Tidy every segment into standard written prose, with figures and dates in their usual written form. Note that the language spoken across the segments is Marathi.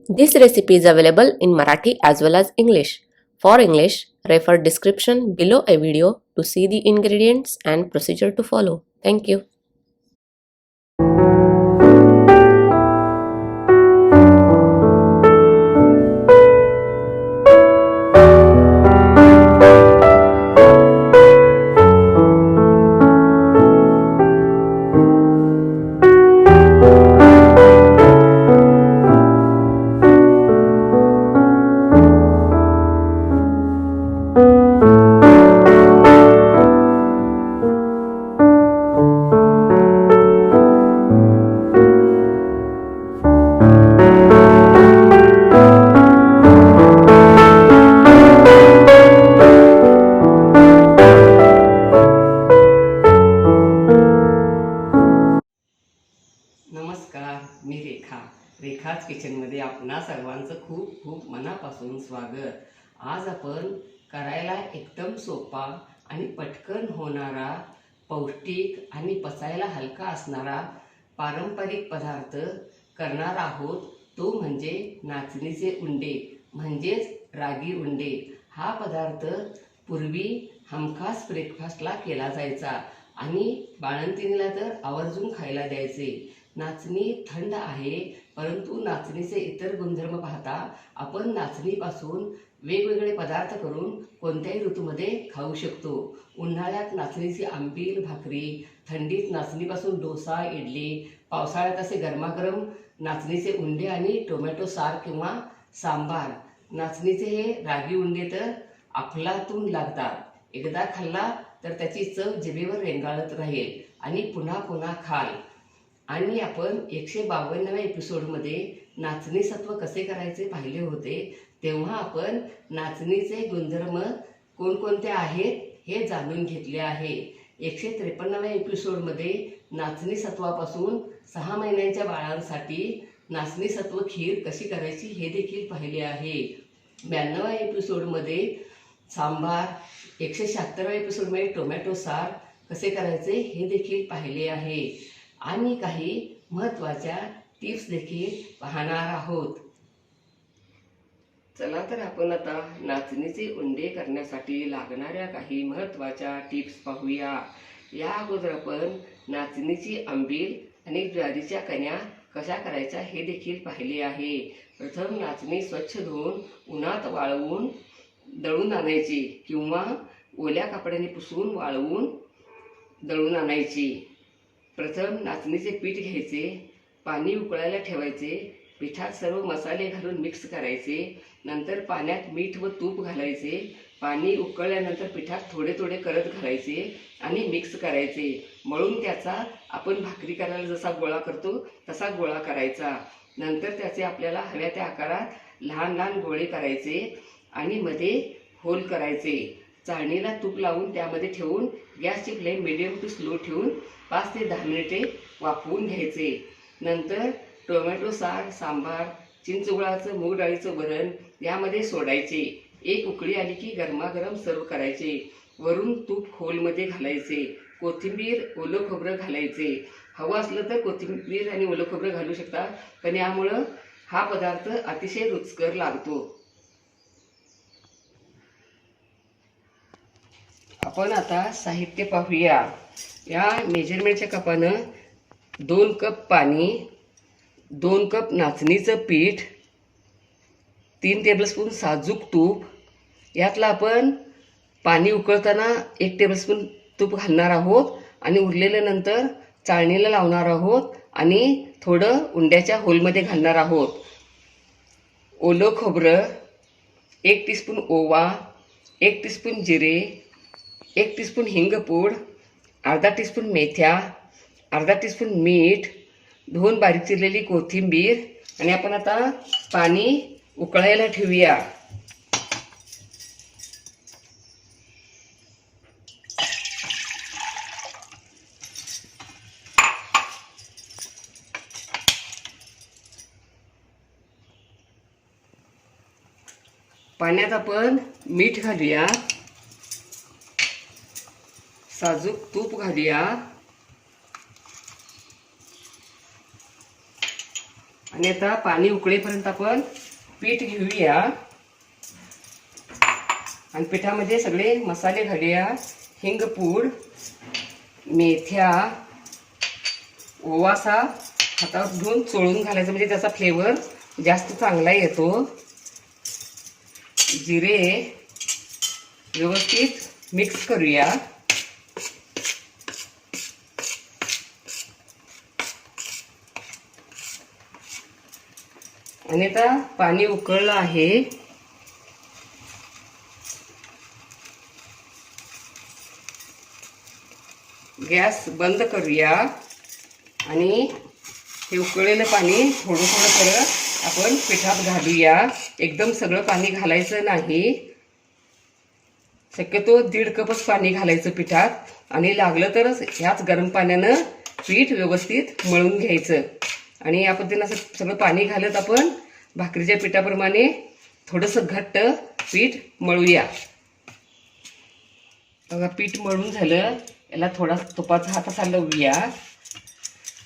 This recipe is available in Marathi as well as English. For English, refer description below a video to see the ingredients and procedure to follow. Thank you. नमस्कार, मी रेखाच किचनमध्ये आपणा सर्वांचं खूप खूप मनापासून स्वागत. आज आपण करायला एकदम सोपा आणि पटकन होणारा, पौष्टिक आणि पचायला हलका असणारा पारंपरिक पदार्थ करणार आहोत. तो म्हणजे नाचणीचे उंडे म्हणजेच रागी उंडे. हा पदार्थ पूर्वी हमखास ब्रेकफास्टला केला जायचा आणि बाळंतिणीला तर आवर्जून खायला द्यायचे. नाचणी थंड आहे, परंतु नाचणीचे इतर गुणधर्म पाहता आपण नाचणीपासून वेगवेगळे पदार्थ करून कोणत्याही ऋतूमध्ये खाऊ शकतो. उन्हाळ्यात नाचणीची आंबील भाकरी, थंडीत नाचणीपासून डोसा, इडली, पावसाळ्यात असे गरमागरम नाचणीचे उंडे आणि टोमॅटो सार किंवा सांबार. नाचणीचे हे रागी उंडे तर अफलातून लागतात. एकदा खाल्ला तर त्याची चव जिभेवर रेंगाळत राहील आणि पुन्हा पुन्हा खाल. आणि आपण 152व्या एपिसोडमध्ये नाचणी सत्व कसे करायचे पाहिले होते, तेव्हा आपण नाचणीचे गुणधर्म कोणकोणते आहेत हे जाणून घेतले आहे. 153व्या एपिसोडमध्ये नाचणी सत्वापासून 6 महिन्यांच्या बाळांसाठी नाचणी सत्व खीर कशी करायची हे देखील पाहिले आहे. 92व्या एपिसोडमध्ये सांबार, 176व्या एपिसोडमध्ये टोमॅटो सार कसे करायचे हे देखील पाहिले आहे आणि काही महत्त्वाच्या टिप्स देखील पाहणार आहोत. चला तर आपण आता नाचणीचे उंडे करण्यासाठी लागणाऱ्या काही महत्त्वाच्या टिप्स पाहूया. या अगोदर आपण नाचणीची आंबील आणि ज्वारीच्या कण्या कशा करायच्या हे देखील पाहिले आहे. प्रथम नाचणी स्वच्छ धुवून उन्हात वाळवून दळून आणायची किंवा ओल्या कपड्याने पुसून वाळवून दळून आणायची. प्रथम नाचणीचे पीठ घ्यायचे, पाणी उकळायला ठेवायचे, पिठात सर्व मसाले घालून मिक्स करायचे. नंतर पाण्यात मीठ व तूप घालायचे. पाणी उकळल्यानंतर पिठात थोडे थोडे करत घालायचे आणि मिक्स करायचे. मळून त्याचा आपण भाकरी करायला जसा गोळा करतो तसा गोळा करायचा. नंतर त्याचे आपल्याला हव्या त्या आकारात लहान लहान गोळे करायचे आणि मध्ये होल करायचे. चाळणीला तूप लावून त्यामध्ये ठेवून गॅसची फ्लेम मिडियम टू स्लो ठेवून 5 ते 10 मिनिटे वाफवून घ्यायचे. नंतर टोमॅटो सार, सांबार, चिंचगुळाचं मूग डाळीचं वरण यामध्ये सोडायचे. एक उकळी आली की गरमागरम सर्व करायचे. वरून तूप होलमध्ये घालायचे. कोथिंबीर, ओलं खोबरं घालायचे. हवं असलं तर कोथिंबीर आणि ओलं खोबरं घालू शकता, पण यामुळं हा पदार्थ अतिशय रुचकर लागतो. आपण आता साहित्य पाहूया. या मेजरमेंटच्या कपानं 2 कप पाणी, 2 कप नाचणीचं पीठ, 3 टेबलस्पून साजूक तूप. यातलं आपण पाणी उकळताना 1 टेबलस्पून तूप घालणार आहोत आणि उरलेलं नंतर चाळणीला लावणार आहोत आणि थोडं उंड्याच्या होलमध्ये घालणार आहोत. ओलं खोबरं, 1 टीस्पून ओवा, 1 टीस्पून जिरे, 1 टीस्पून हिंगपूड, अर्धा टीस्पून मेथ्या, अर्धा टीस्पून मीठ, 2 बारीक चिरलेली कोथिंबीर आणि आपण आता पाणी उकळायला ठेवूया. पाण्यात आपण मीठ घालूया, साजूक तूप घालूया आणि आता पाणी उकळेपर्यंत आपण पीठ घेऊया आणि पिठामध्ये सगळे मसाले घालूया. हिंगपूड, मेथ्या, ओवासा हातावर घेऊन चोळून घालायचं म्हणजे त्याचा फ्लेवर जास्त चांगला येतो. जिरे व्यवस्थित मिक्स करूया. आणि आता पाणी उकळलं आहे. गॅस बंद करूया आणि हे उकळलेलं पाणी थोडं थोडं करत आपण पिठात घालूया. एकदम सगळं पाणी घालायचं नाही. शक्यतो 1.5 कपच पाणी घालायचं पिठात आणि लागलं तरच ह्याच गरम पाण्यानं पीठ व्यवस्थित मळून घ्यायचं. आणि या पद्धतीनं असं सगळं पाणी घालत आपण भाकरीच्या पिठाप्रमाणे थोडंसं घट्ट पीठ मळूया. बघा पीठ मळून झालं. याला थोडा तुपाचा हात असा लावूया.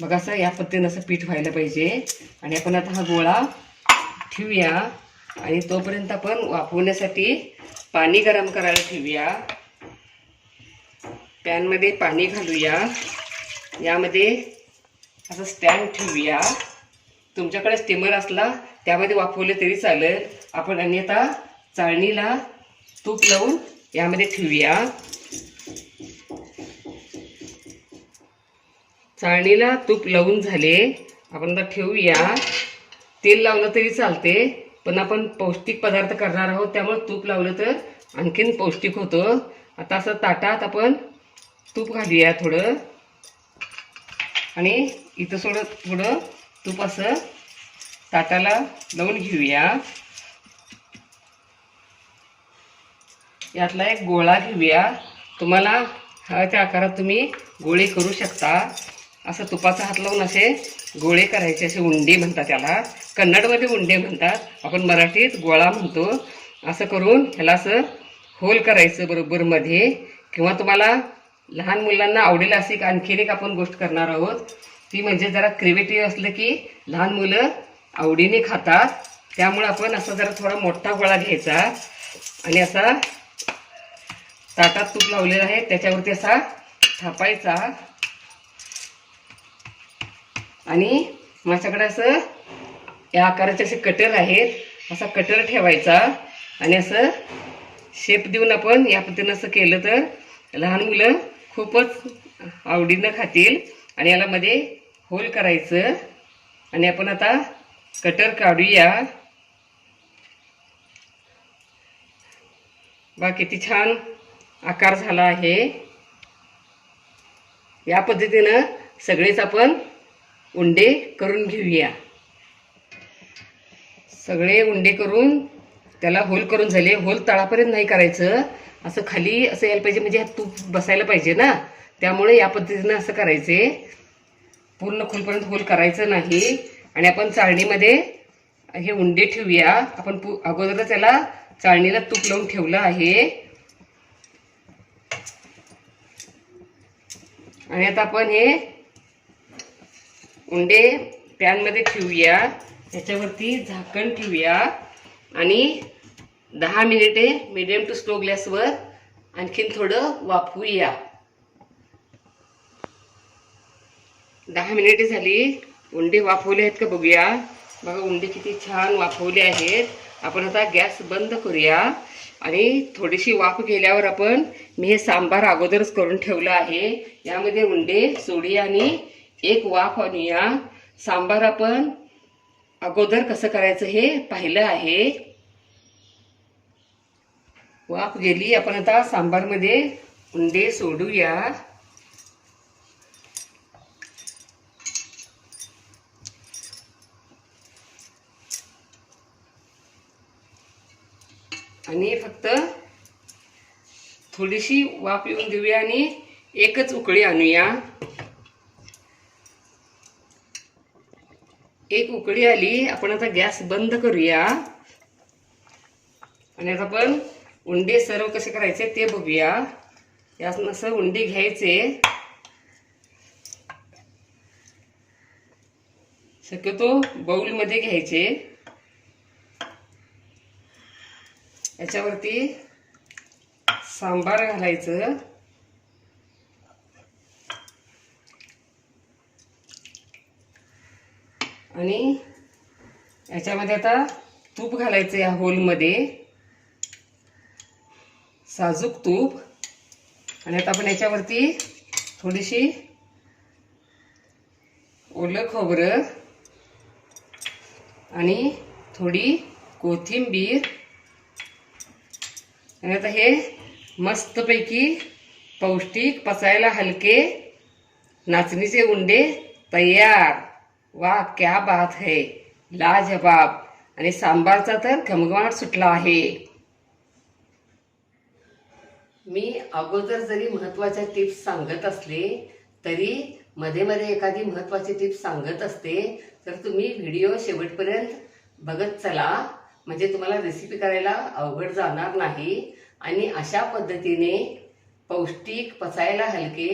बघा असं या पद्धतीनं असं पीठ व्हायला पाहिजे. आणि आपण आता हा गोळा ठेवूया आणि तोपर्यंत आपण वाफवण्यासाठी पाणी गरम करायला ठेवूया. पॅनमध्ये पाणी घालूया. यामध्ये असं स्टँड ठेवूया. तुमच्याकडे स्टीमर असला त्यामध्ये वाफवलं तरी चालेल. आपण अन्यथा चाळणीला तूप लावून यामध्ये ठेवूया. चाळणीला तूप लावून झाले. आपण आता ठेवूया. तेल लावलं तरी चालते पण आपण पौष्टिक पदार्थ करणार आहोत त्यामुळे तूप लावलं तर आणखीन पौष्टिक होतं. आता असं ताटात आपण तूप घालूया थोडं आणि इथं थोडं तूप असं ताटाला लावून घेऊया. यातला एक गोळा घेऊया. तुम्हाला हव्याच्या आकारात तुम्ही गोळे करू शकता. असं तुपाचा हात लावून असे गोळे करायचे. असे उंडे म्हणतात त्याला. कन्नडमध्ये उंडे म्हणतात, आपण मराठीत गोळा म्हणतो. असं करून ह्याला असं होल करायचं बरोबर मध्ये. किंवा तुम्हाला लहान मुलांना आवडेल अशी आणखीन एक आपण गोष्ट करणार आहोत. ती म्हणजे जरा क्रिएटिव्ह असलं की लहान मुलं आवडीने खातात. त्यामुळे आपण असं जरा थोडा मोठा गोळा घ्यायचा आणि असा ताटात तूप लावलेलं आहे त्याच्यावरती असा थापायचा. आणि माझ्याकडे असं या आकाराचे असे कटर आहेत. असा कटर ठेवायचा आणि असं शेप देऊन आपण या पद्धतीनं असं केलं तर लहान मुलं खूपच आवडीनं खातील. आणि याला मध्ये होल करायचं आणि आपण आता कटर काढूया. बघा किती छान आकार झाला आहे. या पद्धतीनं सगळेच आपण उंडे करून घेऊया. सगळे उंडे करून त्याला होल करून झाले. होल तळापर्यंत नाही करायचं, असं खाली असं यायला पाहिजे म्हणजे तूप बसायला पाहिजे ना. त्यामुळे या पद्धतीनं असं करायचे. पूर्ण खोलपर्यंत होल करायचं नाही. आणि आपण चाळणीमध्ये हे उंडे ठेवूया. आपण अगोदरच त्याला चाळणीला तूप लावून ठेवलं आहे. आणि आता आपण हे उंडे पॅनमध्ये ठेवूया. त्याच्यावरती झाकण ठेवूया आणि 10 मिनिटे मीडियम टू स्लो गॅसवर आणखीन थोडं वाफवूया. 10 मिनिटे झाली. उंडे वाफवले आहेत का बघूया. बघा उंडे किती छान वाफवले आहेत. आपण आता गॅस बंद करूया आणि थोडीशी वाफ गेल्यावर मी हे सांबार अगोदरच करून ठेवलं आहे. यामध्ये उंडे सोडूया आणि एक वाफ आणूया. सांबार आपण अगोदर कसं करायचं हे पाहिलं आहे. वाफ गेली. आपण आता सांबारमध्ये उंडे सोडूया. आणि फक्त थोडीशी वाफ येऊन देऊया आणि एकच उकळी आणूया. एक उकळी आली. आपण आता गॅस बंद करूया आणि आता आपण उंडे सर्व कसे करायचे ते बघूया. यातून असं उंडे घ्यायचे. शक्यतो बाउलमध्ये घ्यायचे. याच्यावरती सांबार घालायचं. आणि याच्यामध्ये आता तूप घालायचं या होलमध्ये, साजूक तूप. आणि आता आपण याच्यावरती थोडीशी ओलं खोबरं आणि थोडी कोथिंबीर. आणि आता हे मस्तपैकी पौष्टिक, पचायला हलके नाचणीचे उंडे तयार. वाह, क्या बात है, लाजवाब. आणि सांबारचा तर घमघमाट सुटला आहे. मी अगोदर जरी महत्त्वाच्या टिप्स सांगत असले तरी मध्ये मध्ये एखादी महत्त्वाची टिप्स सांगत असते, तर तुम्ही व्हिडिओ शेवटपर्यंत बघत चला, म्हणजे तुम्हाला रेसिपी करायला अवघड जाणार नाही. आणि अशा पद्धतीने पौष्टिक, पचायला हलके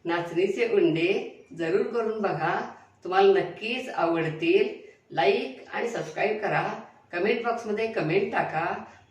नाचणीचे उंडे जरूर करून बघा. तुम्हाला नक्कीच आवडतील. लाईक आणि सबस्क्राईब करा. कमेंट बॉक्समध्ये कमेंट टाका.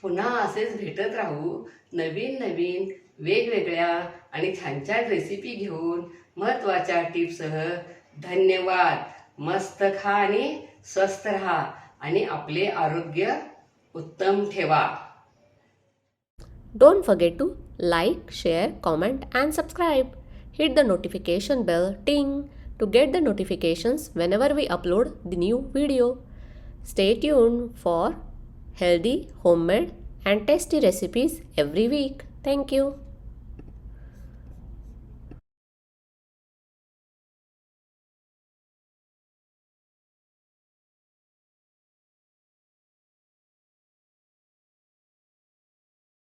पुन्हा असेच भेटत राहू नवीन नवीन वेगवेगळ्या आणि छान छान रेसिपी घेऊन, महत्त्वाच्या टिप्ससह. धन्यवाद. मस्त खा आणि स्वस्थ राहा आणि आपले आरोग्य उत्तम ठेवा. Don't forget to like, share, comment and subscribe. Hit the notification bell ting to get the notifications whenever we upload the new video. Stay tuned for healthy, homemade and tasty recipes every week. Thank you.